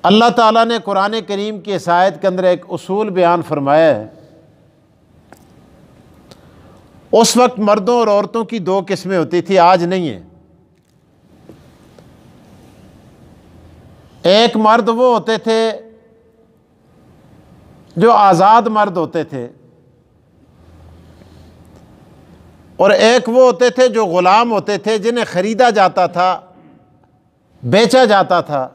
اللہ تعالیٰ نے قرآن کریم کی اس آیت کے اندر ایک اصول بیان فرمایا ہے۔ اس وقت مردوں اور عورتوں کی دو قسمیں ہوتی تھی، آج نہیں ہے۔ ایک مرد وہ ہوتے تھے جو آزاد مرد ہوتے تھے، اور ایک وہ ہوتے تھے جو غلام ہوتے تھے، جنہیں خریدا جاتا تھا، بیچا جاتا تھا۔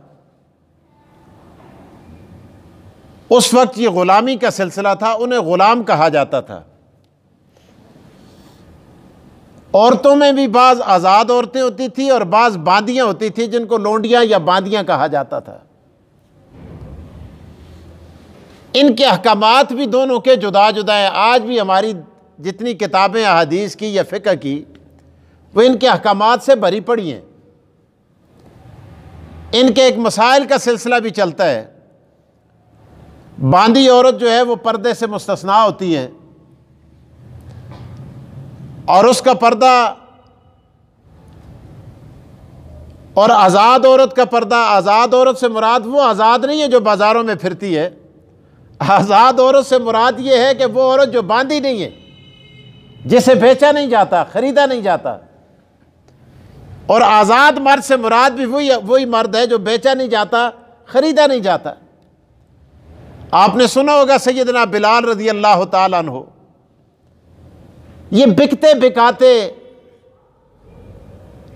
اس وقت یہ غلامی کا سلسلہ تھا، انہیں غلام کہا جاتا تھا۔ عورتوں میں بھی بعض آزاد عورتیں ہوتی تھیں اور بعض باندیاں ہوتی تھیں، جن کو لونڈیاں یا باندیاں کہا جاتا تھا۔ ان کے احکامات بھی دونوں کے جدا جدا ہیں۔ آج بھی ہماری جتنی کتابیں احادیث کی یا فقہ کی، وہ ان کے احکامات سے بھری پڑی ہیں۔ ان کے ایک مسائل کا سلسلہ بھی چلتا ہے۔ باندی عورت جو ہے وہ پردے سے مستثنیٰ ہوتی ہے، اور اس کا پردہ، اور آزاد عورت کا پردہ۔ آزاد عورت سے مراد وہ آزاد نہیں ہے جو بازاروں میں پھرتی ہے، آزاد عورت سے مراد یہ ہے کہ وہ عورت جو باندھی نہیں ہے، جسے بیچا نہیں جاتا، خریدا نہیں جاتا۔ اور آزاد مرد سے مراد بھی وہی مرد ہے جو بیچا نہیں جاتا، خریدا نہیں جاتا۔ آپ نے سنا ہوگا سیدنا بلال رضی اللہ تعالیٰ عنہ، یہ بکتے بکاتے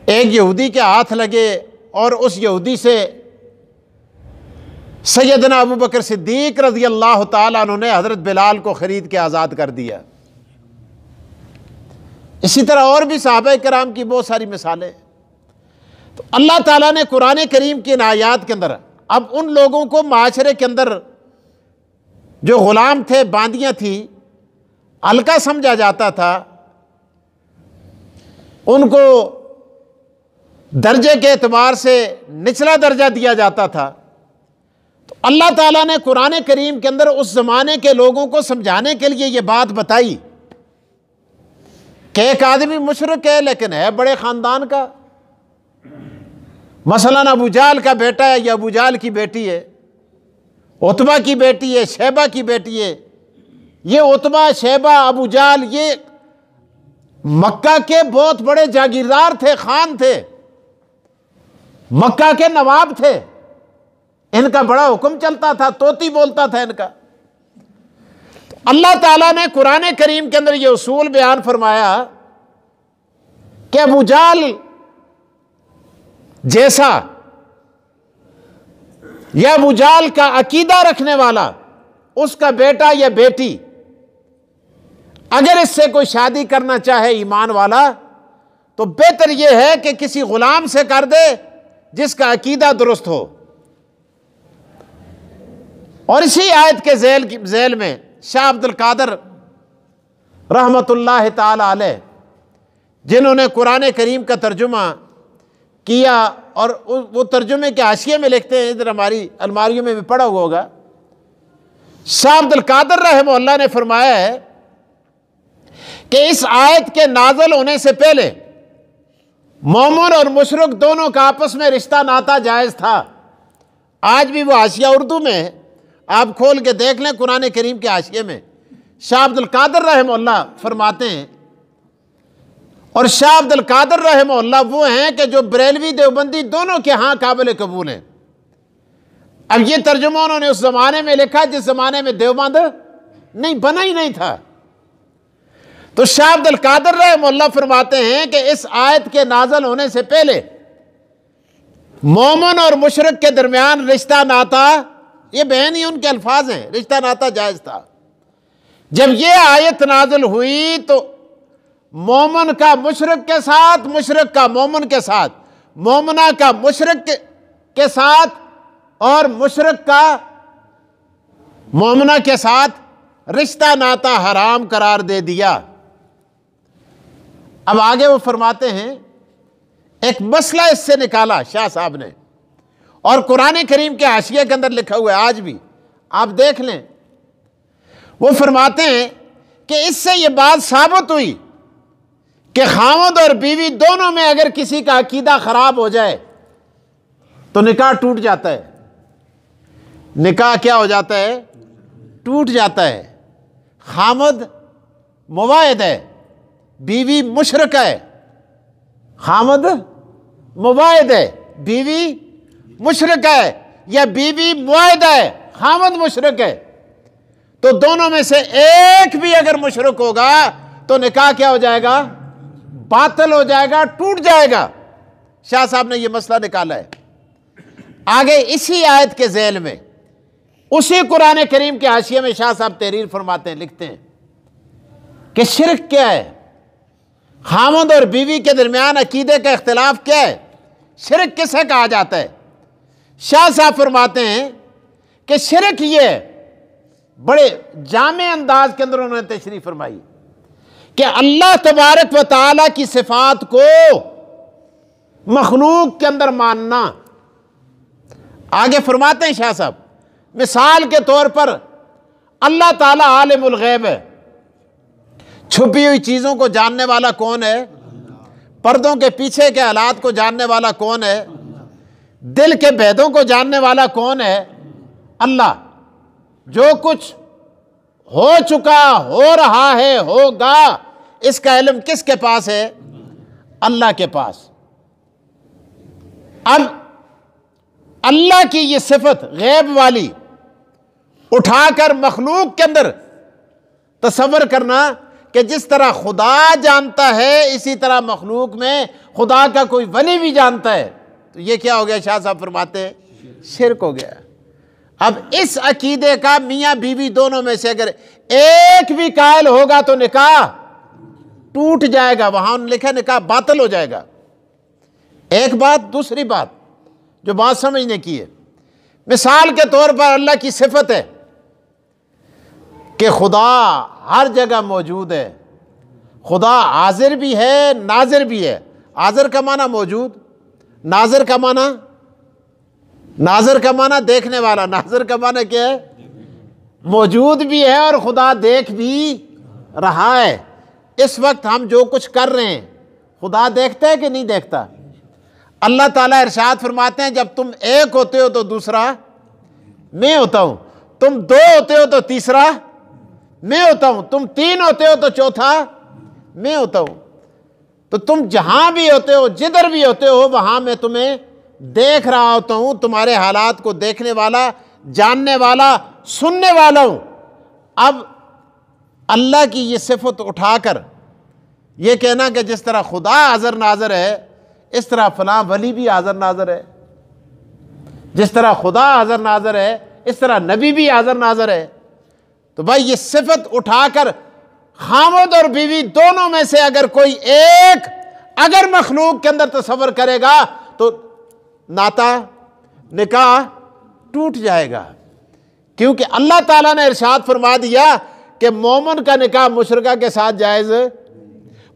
ایک یہودی کے ہاتھ لگے، اور اس یہودی سے سیدنا ابو بکر صدیق رضی اللہ تعالیٰ عنہ نے حضرت بلال کو خرید کے آزاد کر دیا۔ اسی طرح اور بھی صحابہ کرام کی بہت ساری مثالیں۔ تو اللہ تعالیٰ نے قرآن کریم کی ان آیات کے اندر اب ان لوگوں کو معاشرے کے اندر جو غلام تھے، باندیاں تھیں، ہلکا سمجھا جاتا تھا، ان کو درجے کے اعتبار سے نچلا درجہ دیا جاتا تھا۔ تو اللہ تعالیٰ نے قرآن کریم کے اندر اس زمانے کے لوگوں کو سمجھانے کے لیے یہ بات بتائی کہ ایک آدمی مشرک ہے لیکن ہے بڑے خاندان کا، مثلا ابو جہل کا بیٹا ہے یا ابو جہل کی بیٹی ہے، عتبہ کی بیٹی ہے، شیبہ کی بیٹی ہے۔ یہ عتبہ، شیبہ، ابو جہل یہ مکہ کے بہت بڑے جاگیردار تھے، خان تھے، مکہ کے نواب تھے، ان کا بڑا حکم چلتا تھا، طوطی بولتا تھا ان کا۔ اللہ تعالیٰ نے قرآن کریم کے اندر یہ اصول بیان فرمایا کہ ابو جہل جیسا یا ابو جہل کا عقیدہ رکھنے والا اس کا بیٹا یا بیٹی اگر اس سے کوئی شادی کرنا چاہے ایمان والا، تو بہتر یہ ہے کہ کسی غلام سے کر دے جس کا عقیدہ درست ہو۔ اور اسی آیت کے ذیل میں شاہ عبد القادر رحمۃ اللہ تعالی علیہ، جنہوں نے قرآن کریم کا ترجمہ کیا، اور وہ ترجمے کے حاشیے میں لکھتے ہیں، ادھر ہماری الماریوں میں بھی پڑا ہوا ہوگا، شاہ عبد القادر رحمہ اللہ نے فرمایا ہے کہ اس آیت کے نازل ہونے سے پہلے مومن اور مشرک دونوں کا آپس میں رشتہ ناتا جائز تھا۔ آج بھی وہ حاشیہ اردو میں ہے، آپ کھول کے دیکھ لیں قرآن کریم کے حاشیے میں شاہ عبد القادر رحمہ اللہ فرماتے ہیں۔ اور شاہ عبد القادر رحمہ اللہ وہ ہیں کہ جو بریلوی دیوبندی دونوں کے ہاں قابل قبول ہیں۔ اب یہ ترجمہ انہوں نے اس زمانے میں لکھا جس زمانے میں دیوبند نہیں بنا ہی نہیں تھا۔ تو شاہ عبد القادر رحمہ اللہ فرماتے ہیں کہ اس آیت کے نازل ہونے سے پہلے مومن اور مشرک کے درمیان رشتہ ناتا، یہ بہن ہی ان کے الفاظ ہیں، رشتہ ناتا جائز تھا۔ جب یہ آیت نازل ہوئی تو مومن کا مشرک کے ساتھ، مشرک کا مومن کے ساتھ، مومنہ کا مشرک کے ساتھ، اور مشرک کا مومنہ کے ساتھ رشتہ ناتا حرام قرار دے دیا۔ اب آگے وہ فرماتے ہیں ایک مسئلہ اس سے نکالا شاہ صاحب نے، اور قرآن کریم کے حاشیے کے اندر لکھا ہوا ہے، آج بھی آپ دیکھ لیں۔ وہ فرماتے ہیں کہ اس سے یہ بات ثابت ہوئی کہ خاوند اور بیوی دونوں میں اگر کسی کا عقیدہ خراب ہو جائے تو نکاح ٹوٹ جاتا ہے۔ نکاح کیا ہو جاتا ہے؟ ٹوٹ جاتا ہے۔ خامد مواعد ہے، بیوی مشرک ہے۔ خامد مواعد ہے، بیوی مشرک ہے، یا بیوی مواعد ہے، خامد مشرک ہے، تو دونوں میں سے ایک بھی اگر مشرک ہوگا تو نکاح کیا ہو جائے گا؟ باطل ہو جائے گا، ٹوٹ جائے گا۔ شاہ صاحب نے یہ مسئلہ نکالا ہے۔ آگے اسی آیت کے ذیل میں اسی قرآن کریم کے حاشیے میں شاہ صاحب تحریر فرماتے ہیں، لکھتے ہیں کہ شرک کیا ہے؟ خامد اور بیوی کے درمیان عقیدے کا اختلاف کیا ہے؟ شرک کسے کہا جاتا ہے؟ شاہ صاحب فرماتے ہیں کہ شرک یہ بڑے جامع انداز کے اندر انہوں نے تشریح فرمائی کہ اللہ تبارک و تعالی کی صفات کو مخلوق کے اندر ماننا۔ آگے فرماتے ہیں شاہ صاحب، مثال کے طور پر اللہ تعالی عالم الغیب ہے، چھپی ہوئی چیزوں کو جاننے والا کون ہے؟ پردوں کے پیچھے کے حالات کو جاننے والا کون ہے؟ دل کے بھیدوں کو جاننے والا کون ہے؟ اللہ۔ جو کچھ ہو چکا، ہو رہا ہے، ہوگا، اس کا علم کس کے پاس ہے؟ اللہ کے پاس۔ اب اللہ کی یہ صفت غیب والی اٹھا کر مخلوق کے اندر تصور کرنا کہ جس طرح خدا جانتا ہے اسی طرح مخلوق میں خدا کا کوئی ولی بھی جانتا ہے، تو یہ کیا ہو گیا؟ شاہ صاحب فرماتے ہیں شرک ہو گیا۔ اب اس عقیدے کا میاں بیوی دونوں میں سے اگر ایک بھی قائل ہوگا تو نکاح ٹوٹ جائے گا، وہاں لکھا نکاح باطل ہو جائے گا۔ ایک بات۔ دوسری بات جو بات سمجھنے کی ہے، مثال کے طور پر اللہ کی صفت ہے کہ خدا ہر جگہ موجود ہے، خدا حاضر بھی ہے، ناظر بھی ہے۔ حاضر کا معنی موجود، ناظر کا معنی، ناظر کا معنی دیکھنے والا، ناظر کا معنی کیا ہے؟ موجود بھی ہے اور خدا دیکھ بھی رہا ہے۔ اس وقت ہم جو کچھ کر رہے ہیں خدا دیکھتا ہے کہ نہیں دیکھتا؟ اللہ تعالیٰ ارشاد فرماتے ہیں جب تم ایک ہوتے ہو تو دوسرا میں ہوتا ہوں، تم دو ہوتے ہو تو تیسرا میں ہوتا ہوں، تم تین ہوتے ہو تو چوتھا میں ہوتا ہوں۔ تو تم جہاں بھی ہوتے ہو، جدھر بھی ہوتے ہو، وہاں میں تمہیں دیکھ رہا ہوتا ہوں، تمہارے حالات کو دیکھنے والا، جاننے والا، سننے والا ہوں۔ اب اللہ کی یہ صفت اٹھا کر یہ کہنا کہ جس طرح خدا حاضر ناظر ہے اس طرح فلاں ولی بھی حاضر ناظر ہے، جس طرح خدا حاضر ناظر ہے اس طرح نبی بھی حاضر ناظر ہے، تو بھائی یہ صفت اٹھا کر خامد اور بیوی دونوں میں سے اگر کوئی ایک اگر مخلوق کے اندر تصور کرے گا تو ناتا نکاح ٹوٹ جائے گا، کیونکہ اللہ تعالیٰ نے ارشاد فرما دیا کہ مومن کا نکاح مشرکہ کے ساتھ جائز،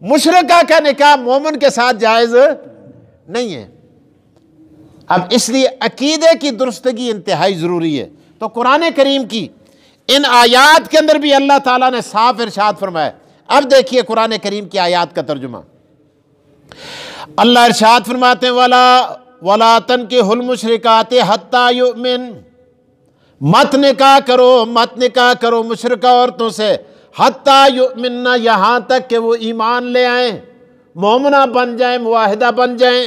مشرکہ کا نکاح مومن کے ساتھ جائز نہیں ہے۔ اب اس لیے عقیدے کی درستگی انتہائی ضروری ہے۔ تو قرآن کریم کی ان آیات کے اندر بھی اللہ تعالیٰ نے صاف ارشاد فرمایا۔ اب دیکھیے قرآن کریم کی آیات کا ترجمہ۔ اللہ ارشاد فرماتے ہیں وَلَا تَنْكِحُوا الْمُشْرِكَاتِ حَتَّى يُؤْمِنْ، مت نکاح کرو مشرکہ عورتوں سے حتیٰ یؤمنن، یہاں تک کہ وہ ایمان لے آئیں، مومنہ بن جائیں، معاہدہ بن جائیں۔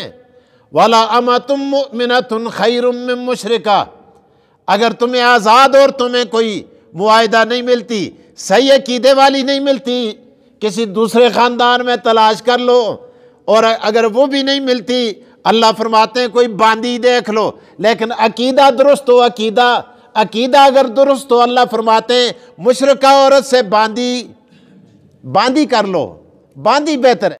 وَلَا أَمَةٌ مُؤْمِنَةٌ خَيْرٌ مِّن مُشْرِكَةٍ، اگر تمہیں آزاد اور تمہیں کوئی معاہدہ نہیں ملتی، صحیح عقیدے والی نہیں ملتی، کسی دوسرے خاندان میں تلاش کر لو، اور اگر وہ بھی نہیں ملتی اللہ فرماتے ہیں کوئی باندی دیکھ لو، لیکن عقیدہ درست ہو، عقیدہ اگر درست ہو اللہ فرماتے ہیں مشرکہ عورت سے باندی کر لو، باندی بہتر ہے۔